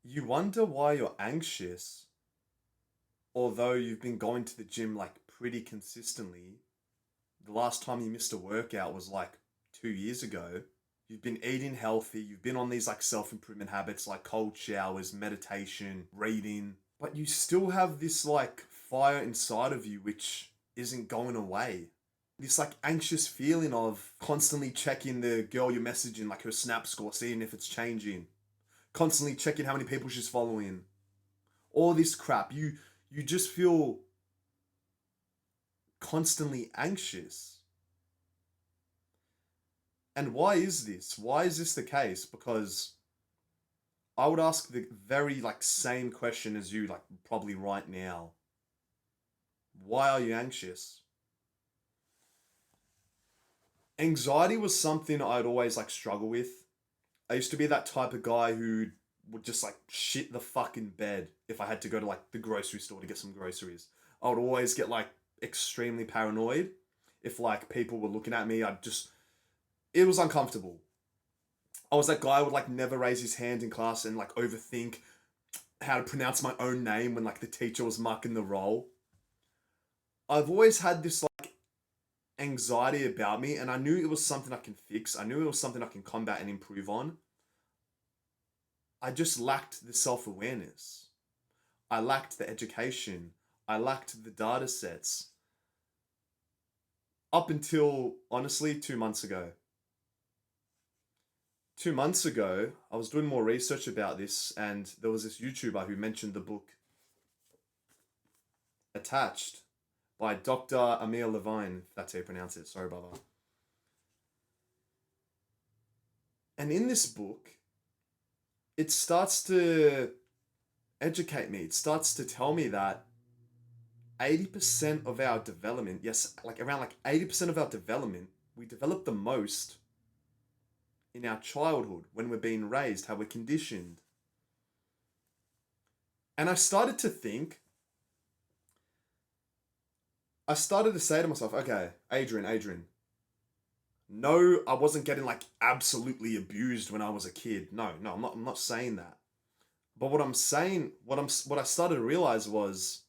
You wonder why you're anxious, although you've been going to the gym like pretty consistently. The last time you missed a workout was like 2 years ago. You've been eating healthy, you've been on these like self improvement habits like cold showers, meditation, reading, but you still have this like fire inside of you which isn't going away. This like anxious feeling of constantly checking the girl you're messaging, like her snap score, seeing if it's changing, constantly checking how many people she's following, all this crap. You just feel constantly anxious. And why is this? Why is this the case? Because I would ask the very like same question as you, like probably right now. Why are you anxious? Anxiety was something I'd always like struggle with. I used to be that type of guy who would just like shit the fucking bed if I had to go to like the grocery store to get some groceries. I would always get like extremely paranoid if like people were looking at me. It was uncomfortable. I was that guy who would like never raise his hand in class and like overthink how to pronounce my own name when like the teacher was marking the roll. I've always had this like anxiety about me, and I knew it was something I can fix. I knew it was something I can combat and improve on. I just lacked the self awareness. I lacked the education. I lacked the data sets. Up until honestly 2 months ago. 2 months ago, I was doing more research about this, and there was this YouTuber who mentioned the book Attached by Dr. Emil Levine, if that's how you pronounce it. Sorry, brother. And in this book, it starts to educate me. It starts to tell me that 80% of our development, yes, like around like 80% of our development, we develop the most in our childhood when we're being raised, how we're conditioned. And I started to say to myself, okay, Adrian, no, I wasn't getting like absolutely abused when I was a kid. No, I'm not saying that. But what I'm saying, what I started to realize was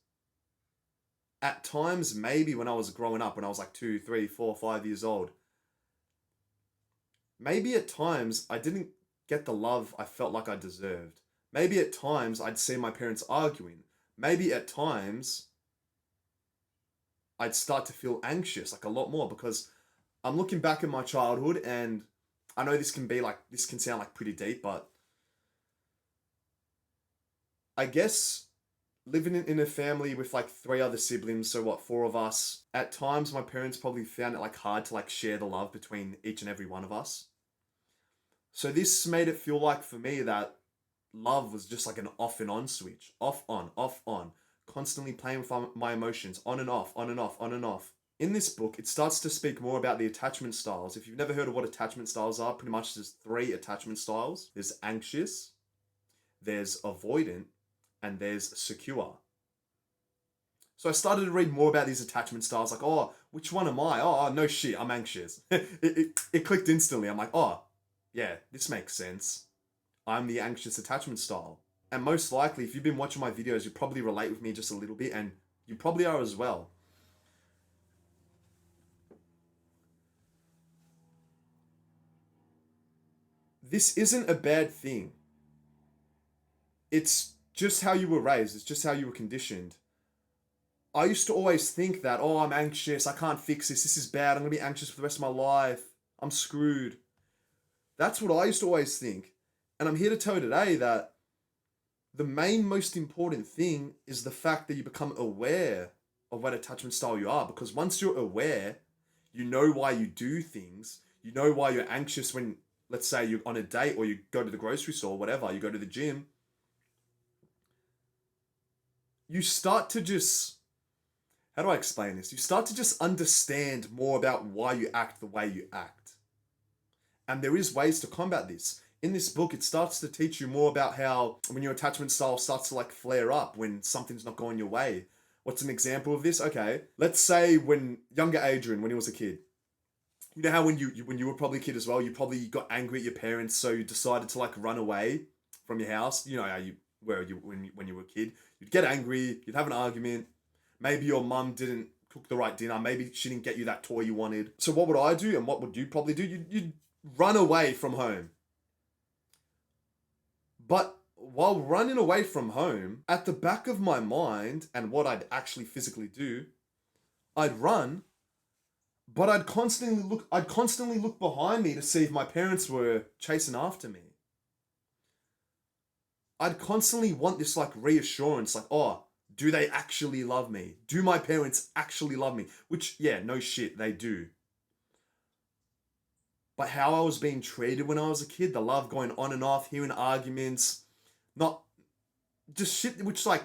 at times, maybe when I was growing up, when I was like 2, 3, 4, 5 years old, maybe at times I didn't get the love I felt like I deserved. Maybe at times I'd see my parents arguing. Maybe at times I'd start to feel anxious like a lot more because I'm looking back at my childhood, and I know this can sound like pretty deep, but I guess living in a family with like three other siblings, so what, four of us, at times my parents probably found it like hard to like share the love between each and every one of us. So this made it feel like for me that love was just like an off and on switch. Off on. Constantly playing with my emotions, on and off, on and off, on and off. In this book, it starts to speak more about the attachment styles. If you've never heard of what attachment styles are, pretty much there's three attachment styles. There's anxious, there's avoidant, and there's secure. So I started to read more about these attachment styles, like, oh, which one am I? Oh, no shit, I'm anxious. It clicked instantly. I'm like, oh, yeah, this makes sense. I'm the anxious attachment style. And most likely, if you've been watching my videos, you probably relate with me just a little bit, and you probably are as well. This isn't a bad thing. It's just how you were raised, it's just how you were conditioned. I used to always think that, oh, I'm anxious, I can't fix this is bad, I'm gonna be anxious for the rest of my life, I'm screwed. That's what I used to always think. And I'm here to tell you today that the main most important thing is the fact that you become aware of what attachment style you are. Because once you're aware, you know why you do things. You know why you're anxious when, let's say, you're on a date or you go to the grocery store, or whatever, you go to the gym. You start to just, how do I explain this? You start to just understand more about why you act the way you act. And there is ways to combat this. In this book, it starts to teach you more about how when your attachment style starts to like flare up when something's not going your way. What's an example of this? Okay, let's say when younger Adrian, when he was a kid, you know how when you were probably a kid as well, you probably got angry at your parents, so you decided to like run away from your house. You know how you where when you were a kid. You'd get angry, you'd have an argument. Maybe your mum didn't cook the right dinner. Maybe she didn't get you that toy you wanted. So what would I do, and what would you probably do? You'd run away from home. But while running away from home, at the back of my mind, and what I'd actually physically do, I'd run, but I'd constantly look behind me to see if my parents were chasing after me. I'd constantly want this like reassurance, like, oh, do they actually love me? Do my parents actually love me? Which, yeah, no shit, they do. But how I was being treated when I was a kid, the love going on and off, hearing arguments, not just shit which like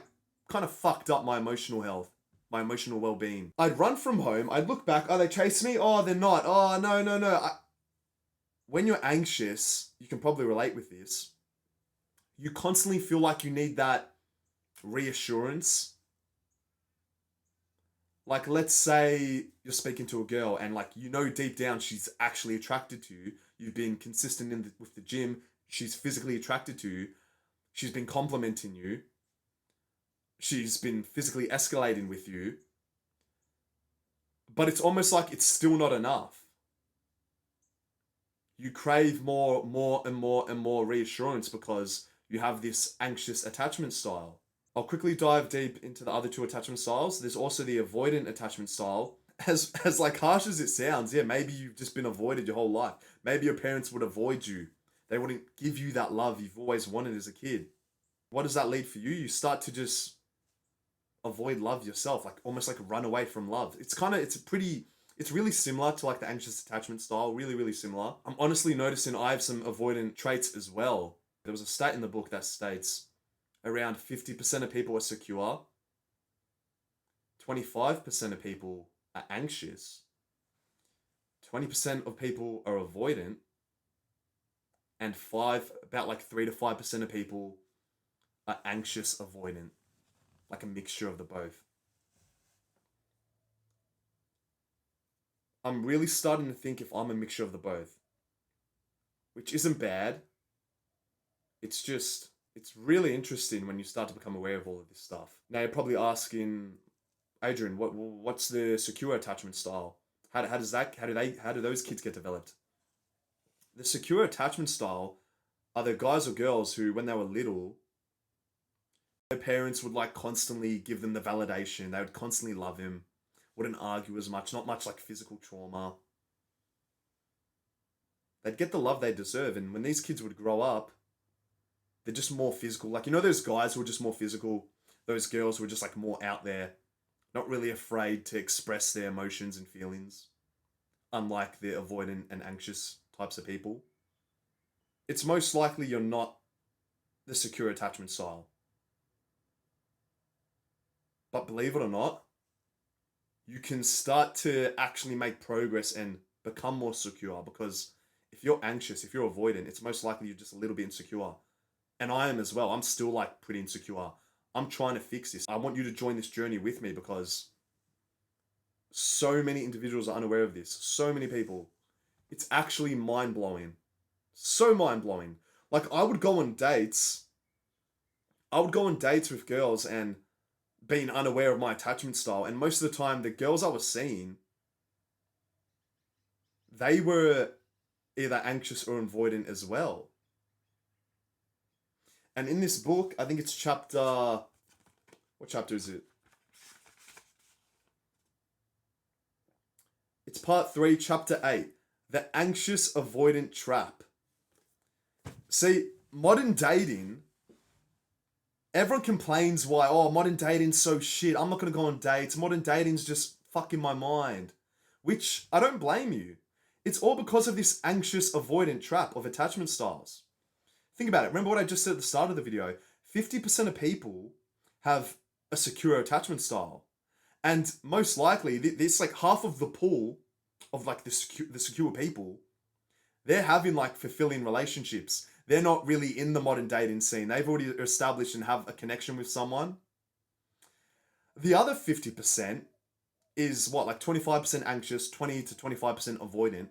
kind of fucked up my emotional health, my emotional well-being. I'd run from home, I'd look back, oh, they chase me? Oh, they're not. Oh, no, no, no. When you're anxious, you can probably relate with this. You constantly feel like you need that reassurance. Like, let's say you're speaking to a girl and like, you know, deep down she's actually attracted to you. You've been consistent with the gym. She's physically attracted to you. She's been complimenting you. She's been physically escalating with you. But it's almost like it's still not enough. You crave more and more reassurance because you have this anxious attachment style. I'll quickly dive deep into the other two attachment styles. There's also the avoidant attachment style. As like harsh as it sounds, yeah, maybe you've just been avoided your whole life. Maybe your parents would avoid you. They wouldn't give you that love you've always wanted as a kid. What does that lead for you? You start to just avoid love yourself, like almost like run away from love. It's really similar to like the anxious attachment style, really similar. I'm honestly noticing I have some avoidant traits as well. There was a stat in the book that states around 50% of people are secure, 25% of people are anxious, 20% of people are avoidant, and about like 3 to 5% of people are anxious avoidant, like a mixture of the both. I'm really starting to think if I'm a mixture of the both, which isn't bad. It's really interesting when you start to become aware of all of this stuff. Now you're probably asking, Adrian, what's the secure attachment style? How do those kids get developed? The secure attachment style are the guys or girls who, when they were little, their parents would like constantly give them the validation. They would constantly love him, wouldn't argue as much, not much like physical trauma. They'd get the love they deserve, and when these kids would grow up, they're just more physical. Like, you know those guys who are just more physical? Those girls who are just like more out there, not really afraid to express their emotions and feelings, unlike the avoidant and anxious types of people. It's most likely you're not the secure attachment style. But believe it or not, you can start to actually make progress and become more secure, because if you're anxious, if you're avoidant, it's most likely you're just a little bit insecure. And I am as well. I'm still like pretty insecure. I'm trying to fix this. I want you to join this journey with me because so many individuals are unaware of this. So many people. It's actually mind blowing. So mind blowing. Like I would go on dates. I would go on dates with girls and being unaware of my attachment style. And most of the time, the girls I was seeing, they were either anxious or avoidant as well. And in this book, I think it's chapter... What chapter is it? It's part 3, chapter 8. The anxious avoidant trap. See, modern dating... Everyone complains why, oh, modern dating's so shit. I'm not going to go on dates. Modern dating's just fucking my mind. Which, I don't blame you. It's all because of this anxious avoidant trap of attachment styles. Think about it. Remember what I just said at the start of the video? 50% of people have a secure attachment style. And most likely, this like half of the pool of like the secure people, they're having like fulfilling relationships. They're not really in the modern dating scene. They've already established and have a connection with someone. The other 50% is what, like 25% anxious, 20 to 25% avoidant.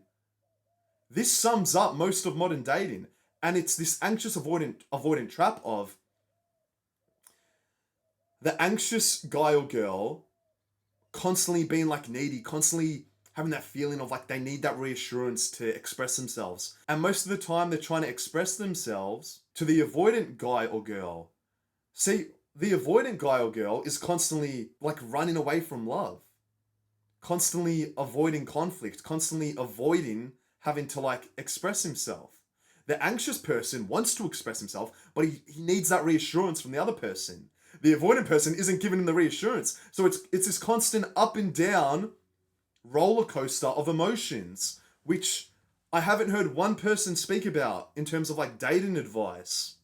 This sums up most of modern dating. And it's this anxious avoidant trap of The anxious guy or girl constantly being like needy, constantly having that feeling of like they need that reassurance to express themselves. And most of the time they're trying to express themselves to the avoidant guy or girl. See, the avoidant guy or girl is constantly like running away from love, constantly avoiding conflict, constantly avoiding having to like express himself. The anxious person wants to express himself, but he needs that reassurance from the other person. The avoidant person isn't giving him the reassurance. So it's this constant up and down roller coaster of emotions, which I haven't heard one person speak about in terms of like dating advice.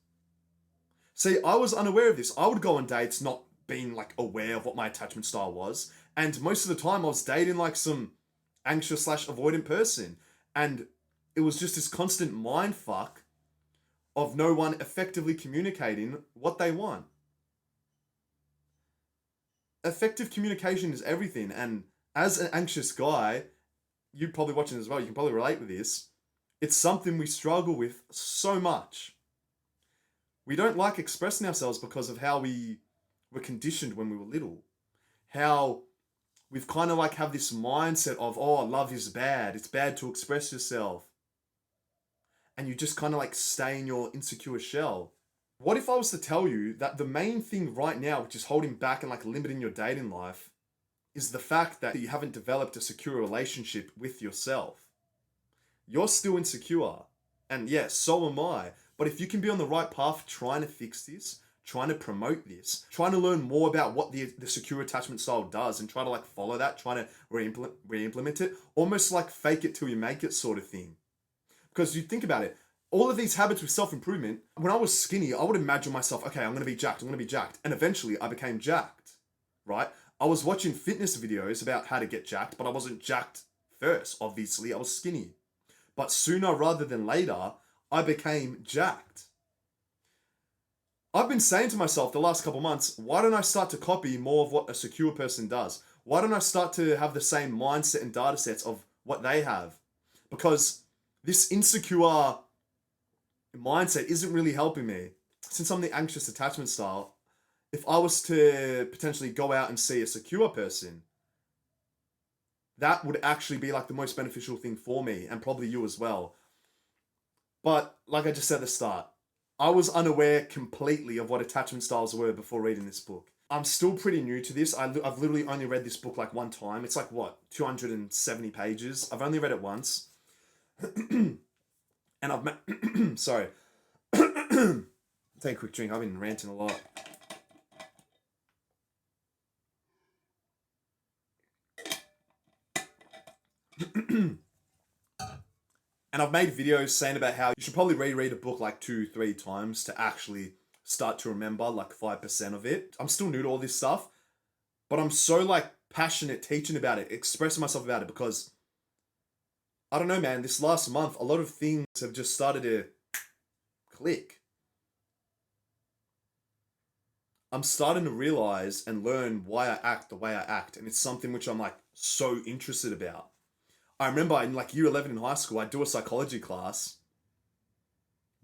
See, I was unaware of this. I would go on dates not being like aware of what my attachment style was. And most of the time I was dating like some anxious slash avoidant person. And it was just this constant mind fuck of no one effectively communicating what they want. Effective communication is everything. And as an anxious guy, you probably watching as well, you can probably relate with this. It's something we struggle with so much. We don't like expressing ourselves because of how we were conditioned when we were little. How we've kind of like have this mindset of, oh, love is bad. It's bad to express yourself. And you just kind of like stay in your insecure shell. What if I was to tell you that the main thing right now, which is holding back and like limiting your dating life, is the fact that you haven't developed a secure relationship with yourself? You're still insecure. And yes, so am I. But if you can be on the right path trying to fix this, trying to promote this, trying to learn more about what the secure attachment style does and try to like follow that, trying to re-implement it, almost like fake it till you make it sort of thing. Because you think about it, all of these habits with self-improvement, when I was skinny, I would imagine myself, okay, I'm going to be jacked, I'm going to be jacked. And eventually I became jacked, right? I was watching fitness videos about how to get jacked, but I wasn't jacked first, obviously. I was skinny. But sooner rather than later, I became jacked. I've been saying to myself the last couple months, why don't I start to copy more of what a secure person does? Why don't I start to have the same mindset and data sets of what they have? Because this insecure mindset isn't really helping me. Since I'm the anxious attachment style, if I was to potentially go out and see a secure person, that would actually be like the most beneficial thing for me and probably you as well. But like I just said at the start, I was unaware completely of what attachment styles were before reading this book. I'm still pretty new to this. I've literally only read this book like one time. It's like what, 270 pages? I've only read it once. And sorry. Take a quick drink. I've been ranting a lot. And I've made videos saying about how you should probably reread a book like 2-3 times to actually start to remember like 5% of it. I'm still new to all this stuff, but I'm so like passionate teaching about it, expressing myself about it because I don't know, man, this last month, a lot of things have just started to click. I'm starting to realize and learn why I act the way I act, and it's something which I'm like so interested about. I remember in like year 11 in high school, I'd do a psychology class,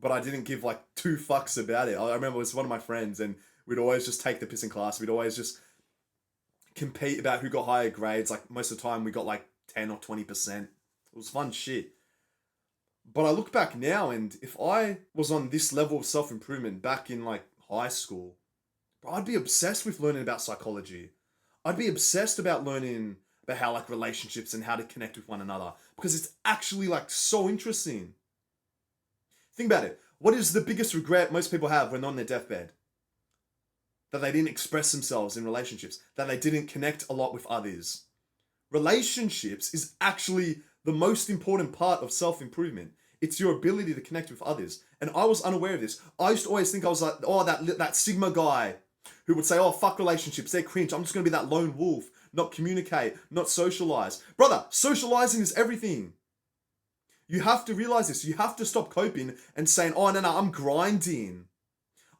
but I didn't give like two fucks about it. I remember it was one of my friends, and we'd always just take the piss in class. We'd always just compete about who got higher grades. Like most of the time, we got like 10 or 20%. It was fun shit. But I look back now, and if I was on this level of self improvement back in like high school, bro, I'd be obsessed with learning about psychology. I'd be obsessed about learning about how like relationships and how to connect with one another because it's actually like so interesting. Think about it. What is the biggest regret most people have when they're on their deathbed? That they didn't express themselves in relationships, that they didn't connect a lot with others. Relationships is actually the most important part of self-improvement. It's your ability to connect with others. And I was unaware of this. I used to always think I was like, oh, that Sigma guy who would say, oh, fuck relationships, they're cringe. I'm just going to be that lone wolf, not communicate, not socialize. Brother, socializing is everything. You have to realize this. You have to stop coping and saying, oh, no, I'm grinding.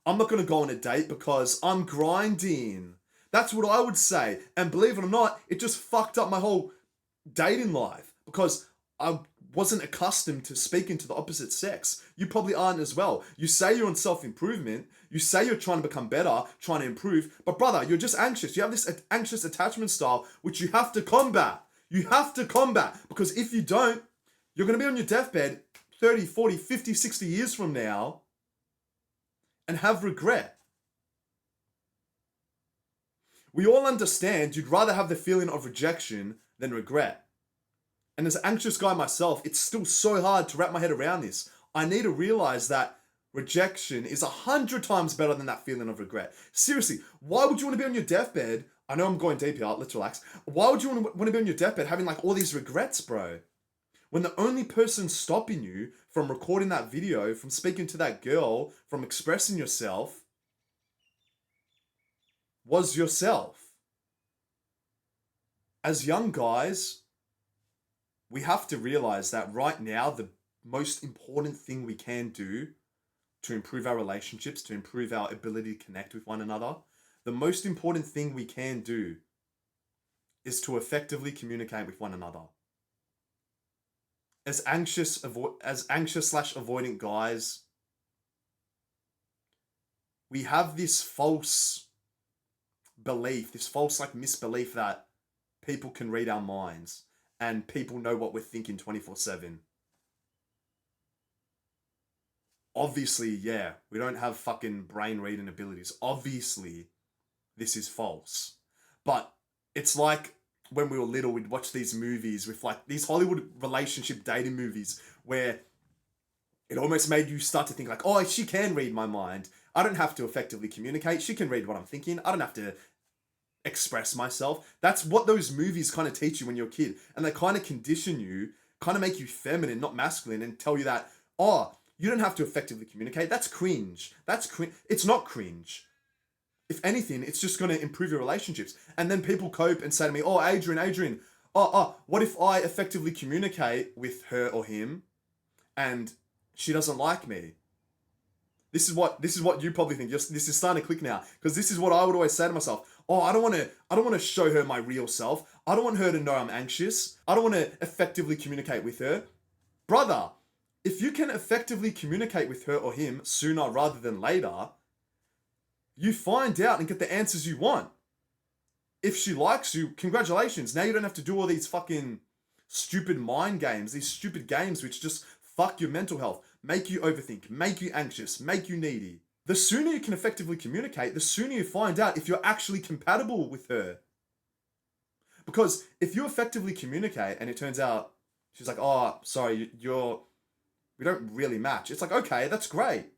I'm not going to go on a date because I'm grinding. That's what I would say. And believe it or not, it just fucked up my whole dating life because I wasn't accustomed to speaking to the opposite sex. You probably aren't as well. You say you're on self-improvement. You say you're trying to become better, trying to improve. But brother, you're just anxious. You have this anxious attachment style, which you have to combat. You have to combat. Because if you don't, you're going to be on your deathbed 30, 40, 50, 60 years from now and have regret. We all understand you'd rather have the feeling of rejection than regret. And as an anxious guy myself, it's still so hard to wrap my head around this. I need to realize that rejection is 100 times better than that feeling of regret. Seriously, why would you want to be on your deathbed? I know I'm going deep here, let's relax. Why would you want to be on your deathbed having like all these regrets, bro? When the only person stopping you from recording that video, from speaking to that girl, from expressing yourself, was yourself. As young guys, we have to realize that right now, the most important thing we can do to improve our relationships, to improve our ability to connect with one another, the most important thing we can do is to effectively communicate with one another. As anxious / avoidant guys, we have this false belief, this false like misbelief that people can read our minds and people know what we're thinking 24/7. Obviously, yeah, we don't have fucking brain reading abilities. Obviously, this is false. But it's like when we were little, we'd watch these movies with like these Hollywood relationship dating movies where it almost made you start to think like, oh, she can read my mind. I don't have to effectively communicate. She can read what I'm thinking. I don't have to express myself. That's what those movies kind of teach you when you're a kid. And they kind of condition you, kind of make you feminine, not masculine, and tell you that, oh, you don't have to effectively communicate. That's cringe. That's cringe. It's not cringe. If anything, it's just going to improve your relationships. And then people cope and say to me, oh, Adrian, what if I effectively communicate with her or him and she doesn't like me? This is what you probably think. This is starting to click now, because this is what I would always say to myself. Oh, I don't want to show her my real self. I don't want her to know I'm anxious. I don't want to effectively communicate with her. Brother, if you can effectively communicate with her or him sooner rather than later, you find out and get the answers you want. If she likes you, congratulations. Now you don't have to do all these fucking stupid mind games, these stupid games which just fuck your mental health, make you overthink, make you anxious, make you needy. The sooner you can effectively communicate, the sooner you find out if you're actually compatible with her. Because if you effectively communicate and it turns out she's like, oh, sorry, we don't really match. It's like, okay, that's great.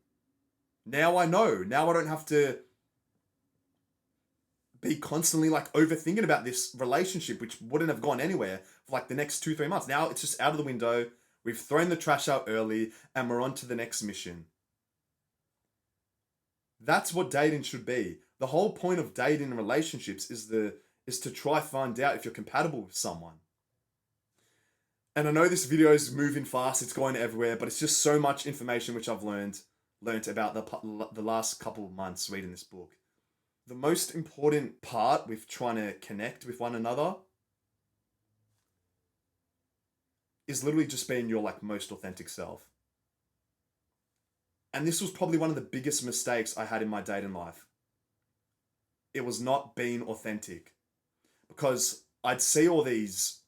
Now I know. Now I don't have to be constantly like overthinking about this relationship, which wouldn't have gone anywhere for like the next 2-3 months. Now it's just out of the window. We've thrown the trash out early and we're on to the next mission. That's what dating should be. The whole point of dating and relationships is to try find out if you're compatible with someone. And I know this video is moving fast, it's going everywhere, but it's just so much information which I've learned about the last couple of months reading this book. The most important part with trying to connect with one another is literally just being your like most authentic self. And this was probably one of the biggest mistakes I had in my dating life. It was not being authentic. Because I'd see all these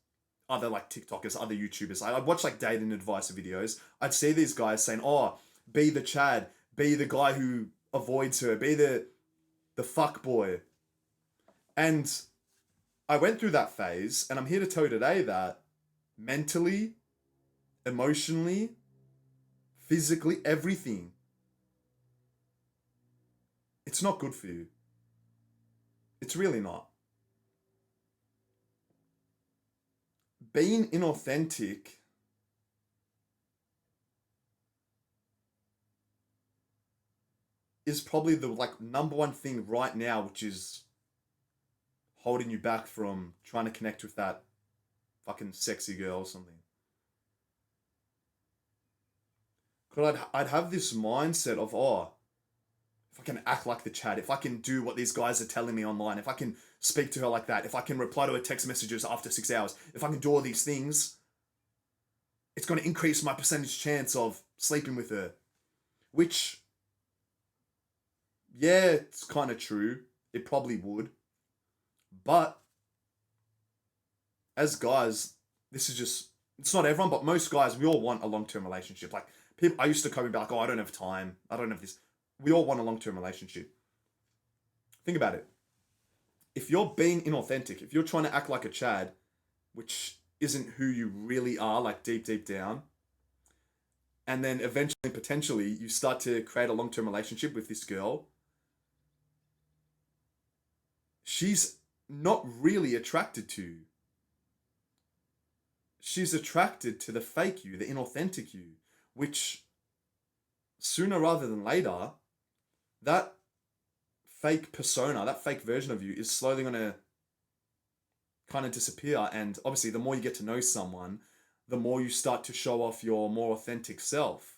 other like TikTokers, other YouTubers. I'd watch like dating advice videos. I'd see these guys saying, oh, be the Chad, be the guy who avoids her, be the fuck boy. And I went through that phase, and I'm here to tell you today that mentally, emotionally, physically, everything, it's not good for you. It's really not. Being inauthentic is probably the like number one thing right now, which is holding you back from trying to connect with that fucking sexy girl or something. Because I'd have this mindset of, oh, if I can act like the Chad, if I can do what these guys are telling me online, if I can speak to her like that, if I can reply to her text messages after 6 hours, if I can do all these things, it's going to increase my percentage chance of sleeping with her. Which, yeah, it's kind of true. It probably would. But as guys, this is just, it's not everyone, but most guys, we all want a long term relationship. Like, people, I used to come and be like, oh, I don't have time. I don't have this. We all want a long term relationship. Think about it. If you're being inauthentic, if you're trying to act like a Chad, which isn't who you really are, like deep, deep down, and then eventually, potentially, you start to create a long term relationship with this girl, she's not really attracted to you. She's attracted to the fake you, the inauthentic you, which sooner rather than later, that fake persona, that fake version of you is slowly going to kind of disappear. And obviously, the more you get to know someone, the more you start to show off your more authentic self.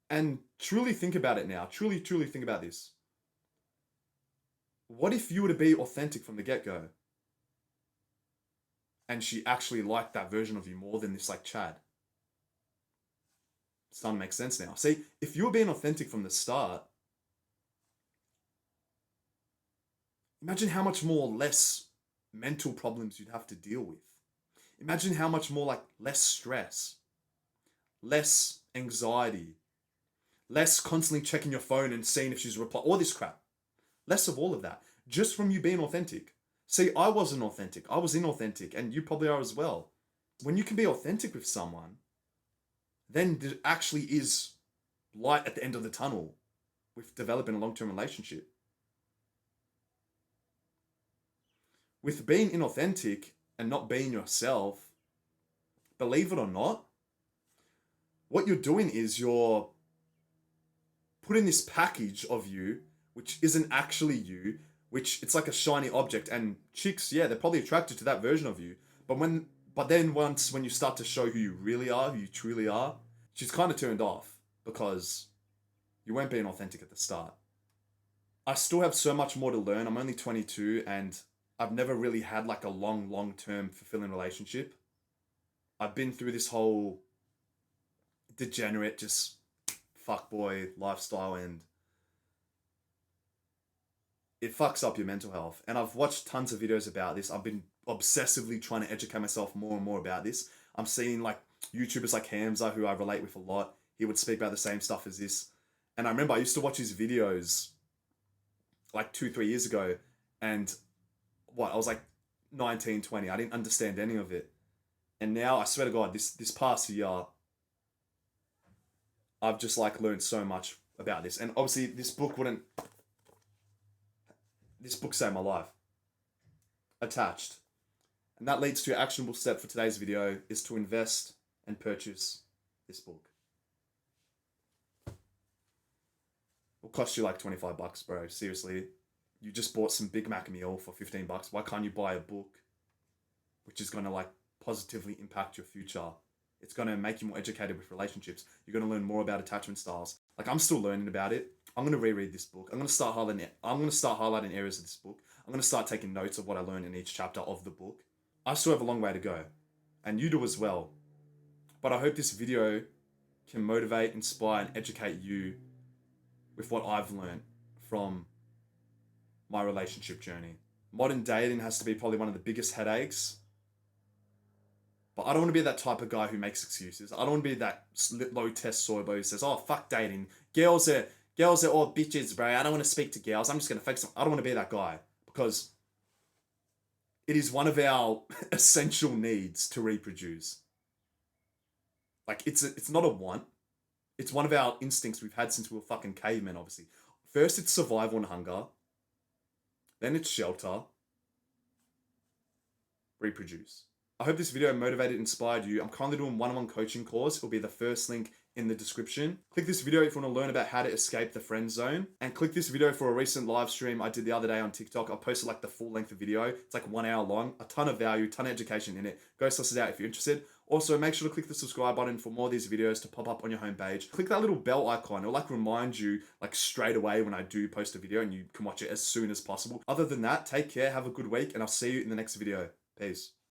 And truly think about it now. Truly, truly think about this. What if you were to be authentic from the get go? And she actually liked that version of you more than this like Chad. It's starting to make sense now. See, if you were being authentic from the start, imagine how much more less mental problems you'd have to deal with. Imagine how much more like less stress, less anxiety, less constantly checking your phone and seeing if she's replied, all this crap. Less of all of that, just from you being authentic. See, I wasn't authentic. I was inauthentic, and you probably are as well. When you can be authentic with someone, then there actually is light at the end of the tunnel with developing a long-term relationship. With being inauthentic and not being yourself, believe it or not, what you're doing is you're putting this package of you, which isn't actually you, which it's like a shiny object, and chicks, yeah, they're probably attracted to that version of you. But then once when you start to show who you really are, who you truly are, she's kind of turned off because you weren't being authentic at the start. I still have so much more to learn. I'm only 22 and I've never really had like a long term fulfilling relationship. I've been through this whole degenerate, just fuckboy lifestyle, and it fucks up your mental health. And I've watched tons of videos about this. I've been obsessively trying to educate myself more and more about this. I'm seeing like YouTubers like Hamza, who I relate with a lot. He would speak about the same stuff as this. And I remember I used to watch his videos like 2, 3 years ago. And I was like 19, 20. I didn't understand any of it. And now, I swear to God, this past year, I've just like learned so much about this. And obviously, this book saved my life. Attached. And that leads to an actionable step for today's video is to invest and purchase this book. It'll cost you like $25, bro. Seriously. You just bought some Big Mac meal for $15. Why can't you buy a book which is going to like positively impact your future? It's going to make you more educated with relationships. You're going to learn more about attachment styles. Like, I'm still learning about it. I'm going to reread this book. I'm going to start highlighting areas of this book. I'm going to start taking notes of what I learned in each chapter of the book. I still have a long way to go. And you do as well. But I hope this video can motivate, inspire, and educate you with what I've learned from my relationship journey. Modern dating has to be probably one of the biggest headaches. But I don't want to be that type of guy who makes excuses. I don't want to be that low test soy boy who says, oh, fuck dating. Girls are all bitches, bro. I don't want to speak to girls. I'm just going to focus on... I don't want to be that guy. Because it is one of our essential needs to reproduce. Like, it's not a want. It's one of our instincts we've had since we were fucking cavemen, obviously. First, it's survival and hunger. Then it's shelter. Reproduce. I hope this video motivated, inspired you. I'm currently doing one-on-one coaching course. It'll be the first link in the description. Click this video if you want to learn about how to escape the friend zone. And click this video for a recent live stream I did the other day on TikTok. I posted like the full length of video. It's like 1 hour long. A ton of value, ton of education in it. Go suss it out if you're interested. Also, make sure to click the subscribe button for more of these videos to pop up on your homepage. Click that little bell icon. It'll like remind you like straight away when I do post a video, and you can watch it as soon as possible. Other than that, take care, have a good week, and I'll see you in the next video. Peace.